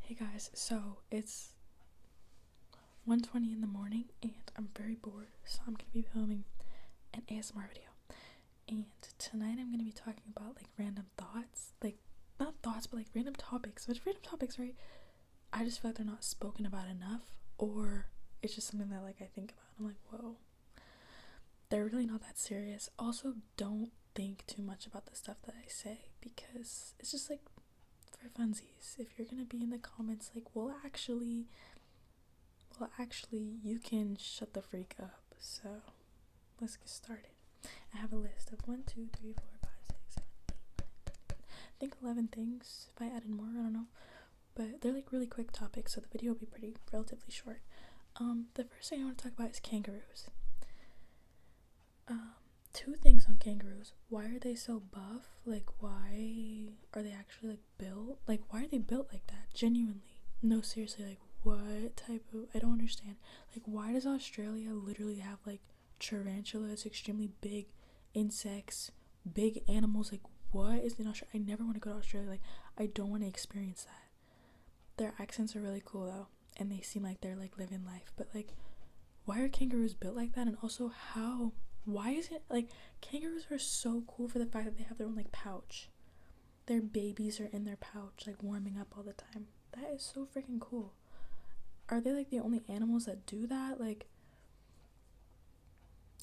Hey guys, so it's 1:20 in the morning and I'm very bored, so I'm gonna be filming an ASMR video. And tonight I'm gonna be talking about like random thoughts, like not thoughts, but like random topics. Which random topics, right? I just feel like they're not spoken about enough, or it's just something that like I think about. I'm like, whoa, they're really not that serious. Also, don't think too much about the stuff that I say because it's just like for funsies. If you're gonna be in the comments like, well actually you can shut the freak up. So let's get started. I have a list of 1 2 3 4 5 6 7 8 9 10, I think 11 things. If I added more, I don't know, but they're like really quick topics, so the video will be pretty relatively short. The first thing I want to talk about is kangaroos. Two things on kangaroos. Why are they so buff? Like, why are they actually like built? Like, why are they built like that? Genuinely. No, seriously, like what type of, I don't understand. Like, why does Australia literally have like tarantulas, extremely big insects, big animals? Like, what is in Australia? I never want to go to Australia. Like, I don't want to experience that. Their accents are really cool though, and they seem like they're like living life. But like, why are kangaroos built like that? And also, why is it like kangaroos are so cool for the fact that they have their own like pouch? Their babies are in their pouch, like warming up all the time. That is so freaking cool. Are they like the only animals that do that? Like,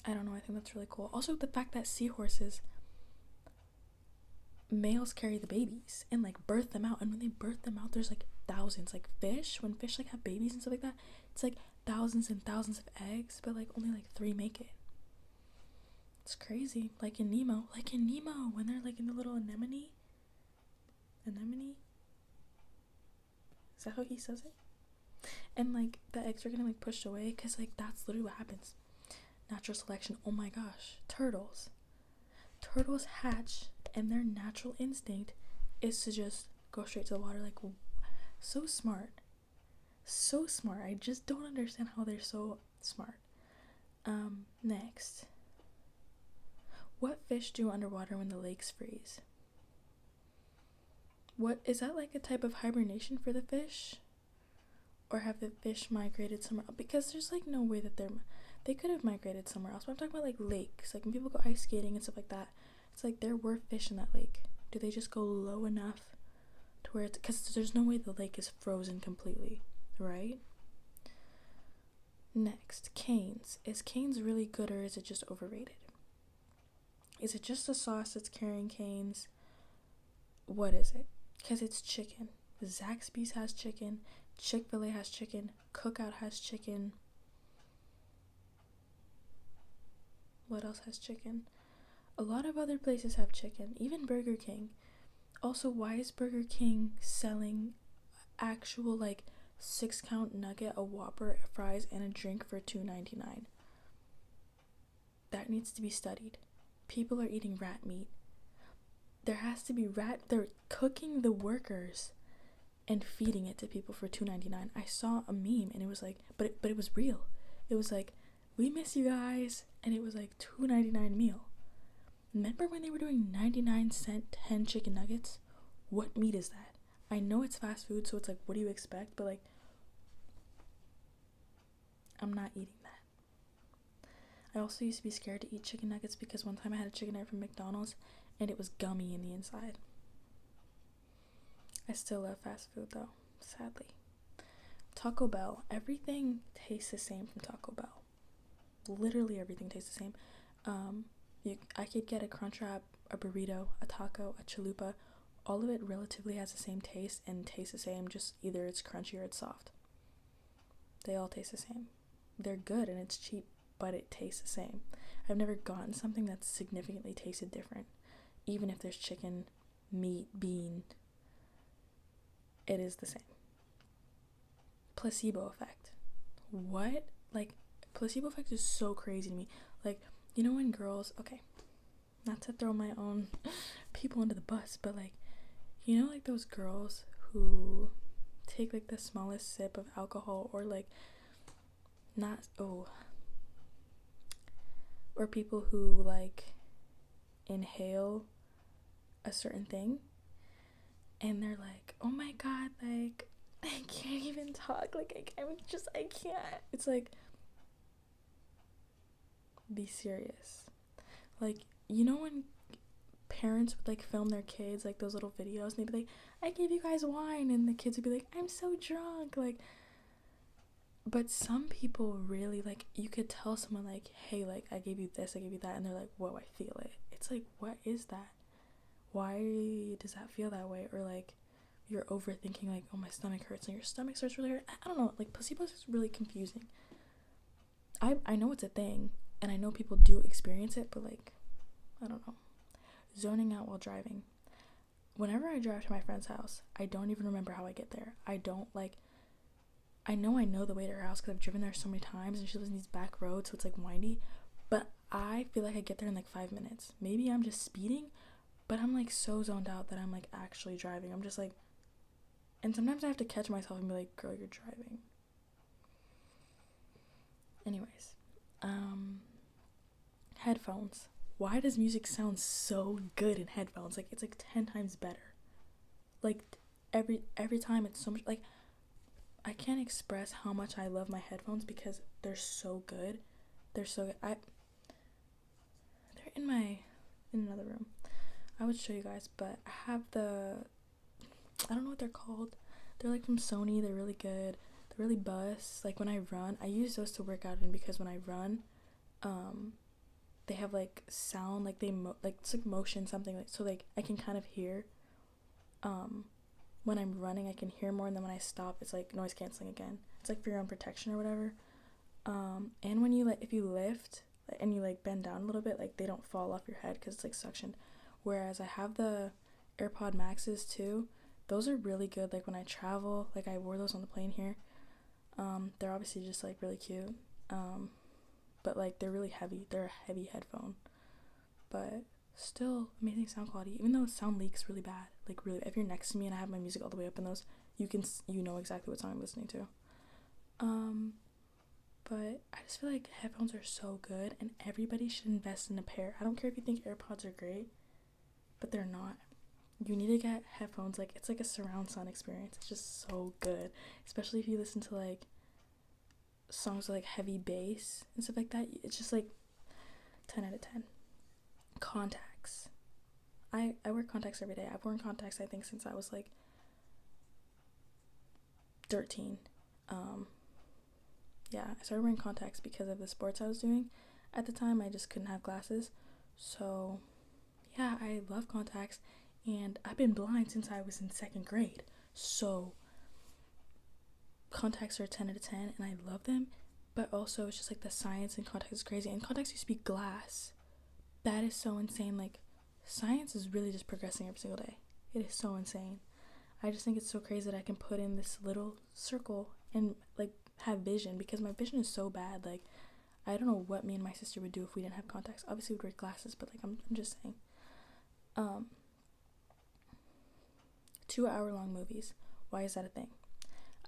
I don't know, I think that's really cool. Also, the fact that seahorses, males carry the babies and like birth them out, and when they birth them out there's like thousands. Like fish, when fish like have babies and stuff like that, it's like thousands and thousands of eggs, but like only like 3 make it. It's crazy. Like in Nemo, when they're like in the little anemone, is that how he says it? And like the eggs are getting like pushed away because like that's literally what happens. Natural selection. Oh my gosh. Turtles hatch and their natural instinct is to just go straight to the water. Like, so smart, I just don't understand how they're so smart. Next, what fish do underwater when the lakes freeze? What is that, like a type of hibernation for the fish, or have the fish migrated somewhere else? Because there's like no way that they could have migrated somewhere else. But I'm talking about like lakes, like when people go ice skating and stuff like that, it's like there were fish in that lake. Do they just go low enough to where it's, because there's no way the lake is frozen completely, right? Next, canes. Is canes really good, or is it just overrated? Is it just the sauce that's carrying canes? What is it? Because it's chicken. Zaxby's has chicken. Chick-fil-A has chicken. Cookout has chicken. What else has chicken? A lot of other places have chicken. Even Burger King. Also, why is Burger King selling actual like 6-count nugget, a Whopper, fries, and a drink for $2.99? That needs to be studied. People are eating rat meat. There has to be they're cooking the workers and feeding it to people for $2.99. I saw a meme and it was like, but it was real. It was like, we miss you guys, and it was like $2.99 meal. Remember when they were doing 99-cent 10 chicken nuggets? What meat is that? I know it's fast food, so it's like, what do you expect? But like, I'm not eating that. I also used to be scared to eat chicken nuggets because one time I had a chicken nugget from McDonald's and it was gummy in the inside. I still love fast food though, sadly. Taco Bell. Everything tastes the same from Taco Bell. Literally everything tastes the same. I could get a Crunchwrap, a burrito, a taco, a chalupa. All of it relatively has the same taste and tastes the same, just either it's crunchy or it's soft. They all taste the same. They're good and it's cheap, but it tastes the same. I've never gotten something that's significantly tasted different. Even if there's chicken, meat, bean, it is the same. Placebo effect. What? Like, placebo effect is so crazy to me. Like, you know when girls, okay, not to throw my own people under the bus, but like, you know, like those girls who take like the smallest sip of alcohol, or like or people who like inhale a certain thing and they're like, oh my god, like I talk. Like, I can't. It's like, be serious. Like, you know when parents would like film their kids, like those little videos, and they'd be like, I gave you guys wine, and the kids would be like, I'm so drunk. Like, but some people really, like, you could tell someone like, hey, like, I gave you this, I gave you that, and they're like, whoa, I feel it. It's like, what is that? Why does that feel that way? Or like, you're overthinking, like, oh, my stomach hurts, and your stomach starts really hurt. I don't know, like, placebo is really confusing. I know it's a thing, and I know people do experience it, but like, I don't know. Zoning out while driving. Whenever I drive to my friend's house, I don't even remember how I get there. I know the way to her house because I've driven there so many times, and she lives in these back roads, so it's like windy, but I feel like I get there in like 5 minutes. Maybe I'm just speeding, but I'm like so zoned out that I'm like actually driving. I'm just like, and sometimes I have to catch myself and be like, girl, you're driving. Anyways, headphones. Why does music sound so good in headphones? Like, it's like 10 times better. Like, every time it's so much, like, I can't express how much I love my headphones because they're so good. They're so good. They're in another room. I would show you guys, but I have I don't know what they're called. They're like from Sony. They're really good. They're really bust. Like, when I run, I use those to work out in because when I run, they have like sound, like like it's like motion something, like, so like I can kind of hear. When I'm running, I can hear more, and then when I stop, it's like noise canceling again. It's like for your own protection or whatever. And when you, like, if you lift and you like bend down a little bit, like, they don't fall off your head because it's like suctioned. Whereas I have the AirPod Maxes too. Those are really good. Like, when I travel, like, I wore those on the plane here. They're obviously just like really cute. But like, they're really heavy. They're a heavy headphone, but still amazing sound quality, even though sound leaks really bad. Like, really, if you're next to me and I have my music all the way up in those, you know exactly what song I'm listening to. But I just feel like headphones are so good, and everybody should invest in a pair. I don't care if you think AirPods are great, but they're not. You need to get headphones. Like, it's like a surround sound experience. It's just so good, especially if you listen to like songs with like heavy bass and stuff like that. It's just like 10 out of 10. Contacts. I wear contacts every day. I've worn contacts, I think, since I was like 13. Yeah, I started wearing contacts because of the sports I was doing. At the time, I just couldn't have glasses. So yeah, I love contacts, and I've been blind since I was in 2nd grade. So contacts are 10 out of 10, and I love them. But also, it's just like the science in contacts is crazy. And contacts used to be glass. That is so insane. Like, science is really just progressing every single day. It is so insane. I just think it's so crazy that I can put in this little circle and like have vision, because my vision is so bad. Like, I don't know what me and my sister would do if we didn't have contacts. Obviously we'd wear glasses, but like, I'm just saying. 2-hour long movies. Why is that a thing?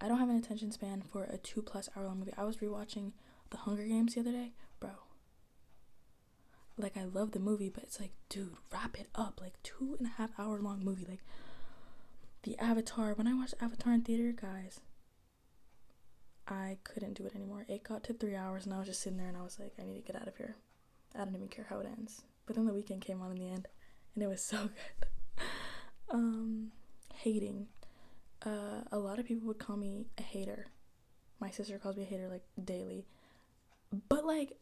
I don't have an attention span for a 2+ hour long movie. I was rewatching The Hunger Games the other day, bro. Like, I love the movie, but it's like, dude, wrap it up. Like, 2.5 hour long movie. Like, the Avatar, when I watched Avatar in theater, guys, I couldn't do it anymore. It got to 3 hours, and I was just sitting there, and I was like, I need to get out of here. I don't even care how it ends. But then The Weeknd came on in the end, and it was so good. Hating. A lot of people would call me a hater. My sister calls me a hater, like, daily. But, like,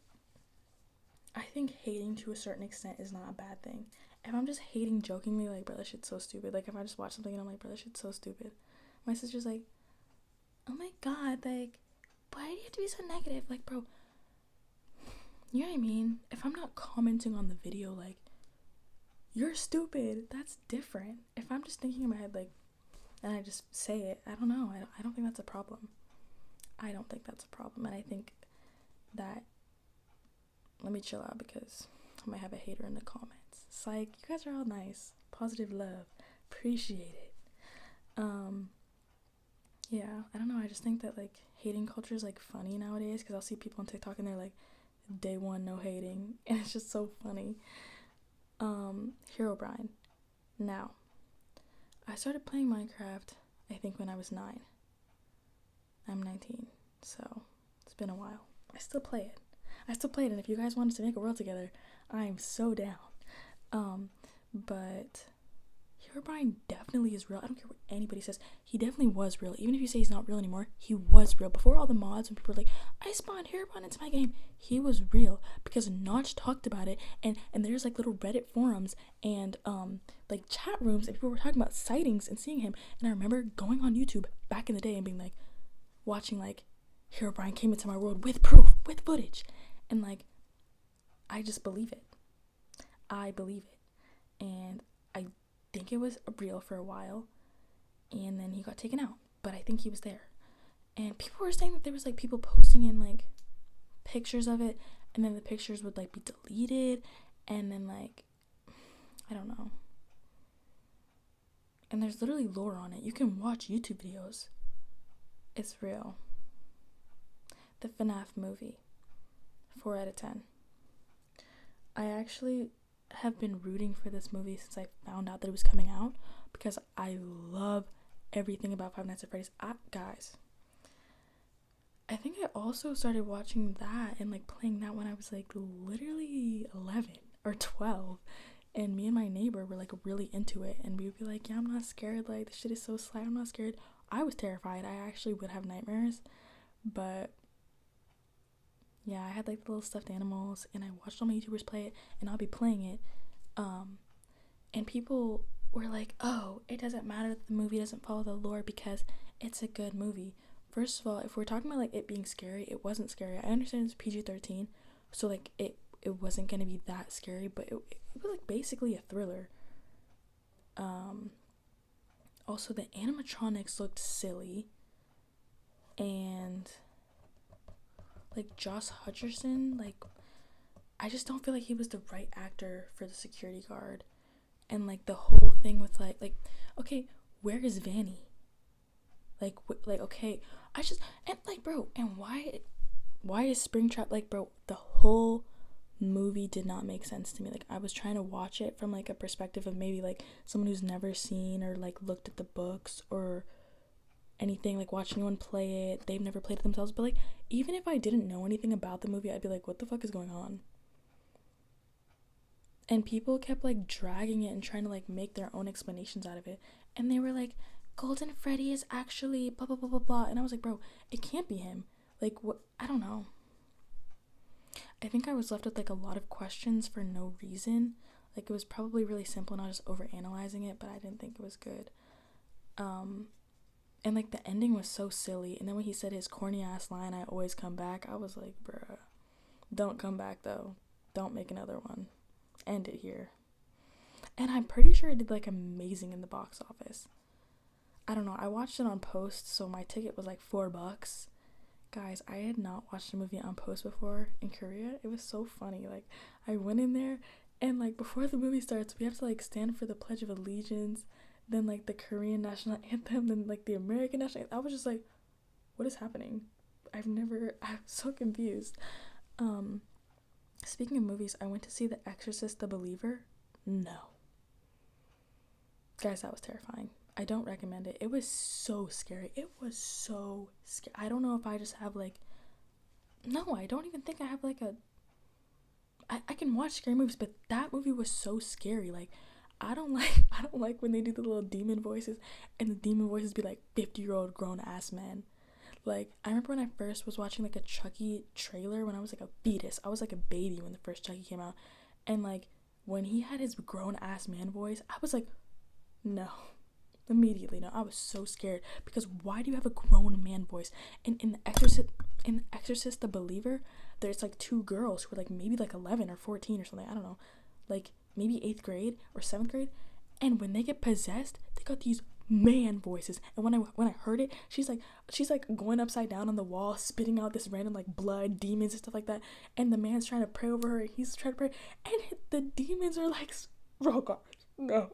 I think hating to a certain extent is not a bad thing. If I'm just hating jokingly, like, bro, that shit's so stupid. Like, if I just watch something and I'm like, bro, that shit's so stupid. My sister's like, oh my god, like, why do you have to be so negative? Like, bro, you know what I mean? If I'm not commenting on the video, like, you're stupid, that's different. If I'm just thinking in my head, like, and I just say it, I don't know. I don't think that's a problem. I don't think that's a problem. And I think that, let me chill out because I might have a hater in the comments. It's like, you guys are all nice. Positive love. Appreciate it. Yeah, I don't know. I just think that, like, hating culture is, like, funny nowadays, because I'll see people on TikTok and they're like, day one, no hating. And it's just so funny. Herobrine. Now, I started playing Minecraft, I think, when I was 9. I'm 19, so it's been a while. I still play it. And if you guys wanted to make a world together, I'm so down. But Herobrine definitely is real. I don't care what anybody says. He definitely was real. Even if you say he's not real anymore, he was real. Before all the mods, when people were like, I spawned Herobrine into my game, he was real because Notch talked about it, and there's like little Reddit forums and like chat rooms, and people were talking about sightings and seeing him. And I remember going on YouTube back in the day and being like, watching like Herobrine came into my world with proof, with footage, and like I just believe it. I believe it, and I think it was real for a while, and then he got taken out, but I think he was there. And people were saying that there was like people posting in like pictures of it, and then the pictures would like be deleted, and then like I don't know. And there's literally lore on it. You can watch YouTube videos. It's real. The FNAF movie. 4 out of 10. I actually have been rooting for this movie since I found out that it was coming out, because I love everything about Five Nights at Freddy's. Guys, I think I also started watching that and like playing that when I was like literally 11 or 12, and me and my neighbor were like really into it, and we would be like, yeah, I'm not scared, like this shit is so sly, I'm not scared. I was terrified. I actually would have nightmares, but yeah, I had like the little stuffed animals, and I watched all my YouTubers play it, and I'll be playing it, and people were like, oh, it doesn't matter that the movie doesn't follow the lore because it's a good movie. First of all, if we're talking about like it being scary, it wasn't scary. I understand it's PG-13, so like it wasn't gonna be that scary, but it was like basically a thriller. Also the animatronics looked silly, and like Josh Hutcherson, like I just don't feel like he was the right actor for the security guard. And like the whole thing with like okay, where is Vanny? Like okay, I just, and like bro, and why is Springtrap, like bro, the whole movie did not make sense to me. Like I was trying to watch it from like a perspective of maybe like someone who's never seen or like looked at the books or anything, like watching anyone play it. They've never played it themselves, but like even if I didn't know anything about the movie, I'd be like, what the fuck is going on? And people kept like dragging it and trying to like make their own explanations out of it, and they were like, Golden Freddy is actually blah blah blah blah blah, and I was like, bro, it can't be him. Like what? I don't know. I think I was left with like a lot of questions for no reason. Like it was probably really simple and I was just overanalyzing it, but I didn't think it was good. And like the ending was so silly, and then when he said his corny ass line, I always come back, I was like, bruh, don't come back though. Don't make another one. End it here. And I'm pretty sure it did like amazing in the box office. I don't know, I watched it on Post, so my ticket was like $4. Guys, I had not watched a movie on Post before in Korea. It was so funny. Like I went in there, and like before the movie starts, we have to like stand for the Pledge of Allegiance, then like the Korean national anthem, then like the American national anthem. I was just like, what is happening? I'm so confused. Speaking of movies, I went to see The Exorcist, The Believer. No. Guys, that was terrifying. I don't recommend it. It was so scary. It was so scary. I don't know if I just have like, no, I don't even think I have like I can watch scary movies, but that movie was so scary. Like I don't like when they do the little demon voices, and the demon voices be like 50-year-old grown ass men. Like I remember when I first was watching like a Chucky trailer when I was like a fetus. I was like a baby when the first Chucky came out, and like when he had his grown ass man voice, I was like, no. Immediately, no. I was so scared, because why do you have a grown man voice? And in the Exorcist, The Believer, there's like two girls who are like maybe like 11 or 14 or something, I don't know, like maybe 8th grade or 7th grade, and when they get possessed, they got these man voices. And when I heard it, she's like going upside down on the wall, spitting out this random like blood, demons and stuff like that, and the man's trying to pray over her, and he's trying to pray, and the demons are like, oh god, no.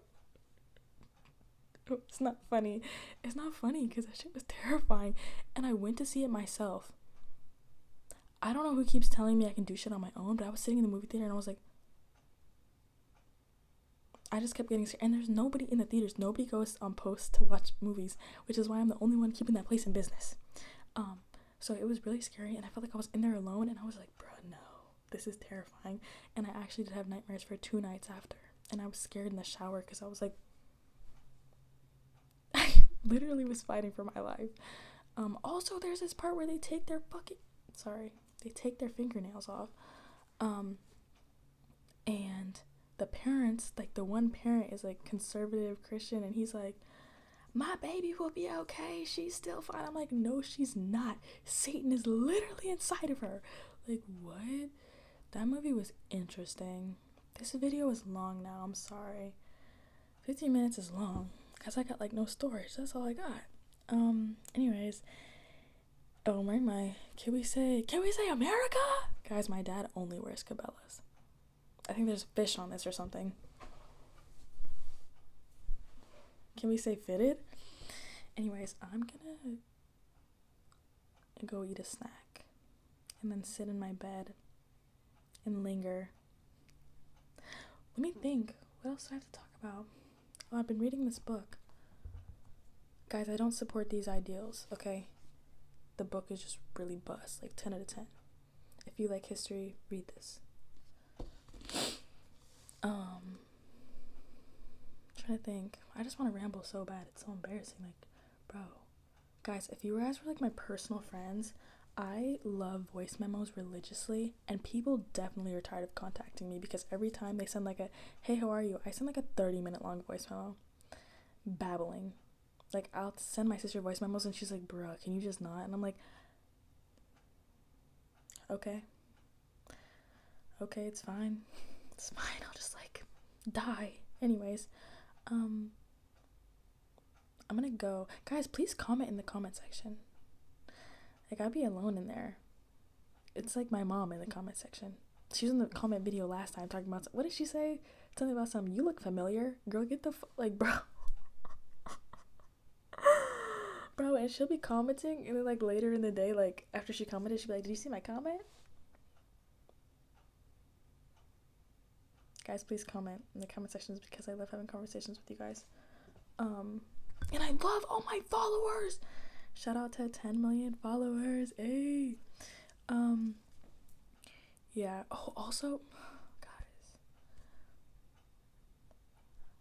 It's not funny. It's not funny because that shit was terrifying, and I went to see it myself. I don't know who keeps telling me I can do shit on my own, but I was sitting in the movie theater and I was like, I just kept getting scared. And there's nobody in the theaters. Nobody goes on Post to watch movies, which is why I'm the only one keeping that place in business. So it was really scary, and I felt like I was in there alone, and I was like, bruh, no, this is terrifying. And I actually did have nightmares for 2 nights after, and I was scared in the shower because I was like, I literally was fighting for my life. Also, there's this part where they take their fingernails off, and the parents, like the one parent is like conservative Christian, and he's like, my baby will be okay, she's still fine. I'm like, no, she's not. Satan is literally inside of her. Like, what? That movie was interesting. This video is long now, I'm sorry. 15 minutes is long because I got like no storage. That's all I got. Anyways, oh, I'm wearing my can we say America? Guys, my dad only wears Cabela's. I think there's fish on this or something. Can we say fitted? Anyways, I'm gonna go eat a snack and then sit in my bed and linger. Let me think. What else do I have to talk about? Oh, I've been reading this book. Guys, I don't support these ideals, okay? The book is just really bust, like 10 out of 10. If you like history, read this. Trying to think. I just want to ramble so bad. It's so embarrassing. Like, bro. Guys, if you guys were like my personal friends, I love voice memos religiously, and people definitely are tired of contacting me because every time they send like a, hey, how are you? I send like a 30-minute long voice memo. Babbling. Like, I'll send my sister voice memos and she's like, bruh, can you just not? And I'm like, okay, it's fine. It's fine. I'll just like die. Anyways, I'm gonna go. Guys, please comment in the comment section. Like, I'd be alone in there. It's like my mom in the comment section. She was in the comment video last time talking about, what did she say? Something about some, you look familiar. Girl, get the like, bro. Bro, and she'll be commenting, and then like later in the day, like after she commented, she'll be like, did you see my comment? Guys, please comment in the comment sections because I love having conversations with you guys. And I love all my followers. Shout out to 10 million followers. Hey. Yeah. Oh, also, guys,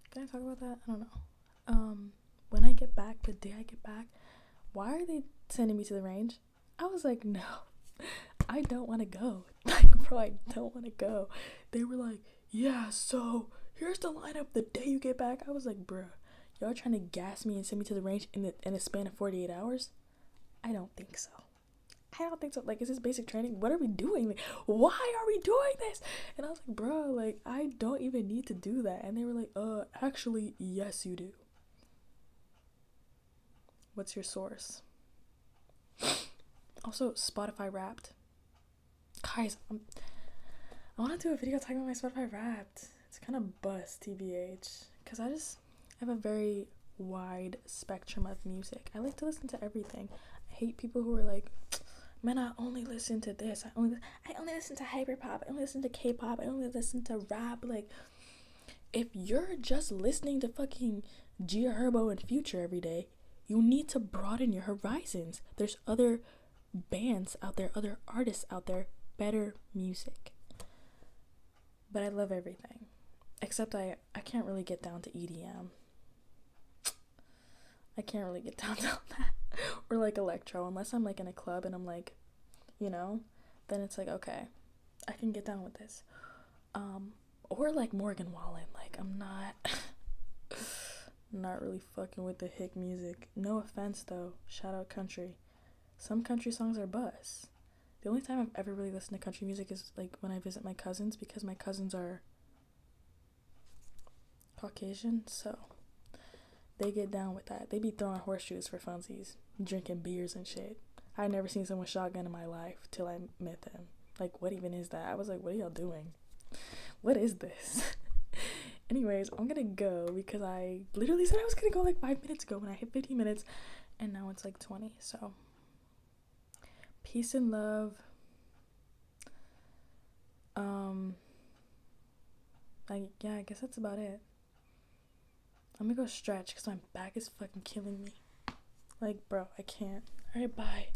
can I talk about that? I don't know. When I get back, the day I get back, why are they sending me to the range? I was like, no, I don't want to go. Like, bro, I don't want to go. They were like, yeah, so here's the lineup the day you get back. I was like, bruh, y'all trying to gas me and send me to the range in a span of 48 hours? I don't think so. Like, is this basic training? What are we doing? Like, why are we doing this? And I was like, bro, like, I don't even need to do that. And they were like, actually, yes, you do. What's your source? Also, Spotify Wrapped. Guys, I want to do a video talking about my Spotify Wrapped. It's kind of bust, TBH. Because I have a very wide spectrum of music. I like to listen to everything. I hate people who are like, man, I only listen to this. I only listen to hyperpop. I only listen to K-pop. I only listen to rap. Like, if you're just listening to fucking Gia Herbo and Future every day, you need to broaden your horizons. There's other bands out there, other artists out there, better music. But I love everything. Except I can't really get down to EDM. I can't really get down to that. Or like electro, unless I'm like in a club and I'm like, you know, then it's like, okay, I can get down with this. Or like Morgan Wallen. Like, I'm not really fucking with the hick music. No offense though. Shout out country. Some country songs are buzz. The only time I've ever really listened to country music is like when I visit my cousins, because my cousins are Caucasian, so they get down with that. They be throwing horseshoes for funsies, drinking beers and shit. I never seen someone shotgun in my life till I met them. Like, what even is that? I was like, what are y'all doing? What is this? Anyways, I'm gonna go because I literally said I was gonna go like 5 minutes ago when I hit 15 minutes, and now it's like 20, so peace and love. I guess that's about it. I'm gonna go stretch because my back is fucking killing me. Like, bro, I can't. Alright, bye.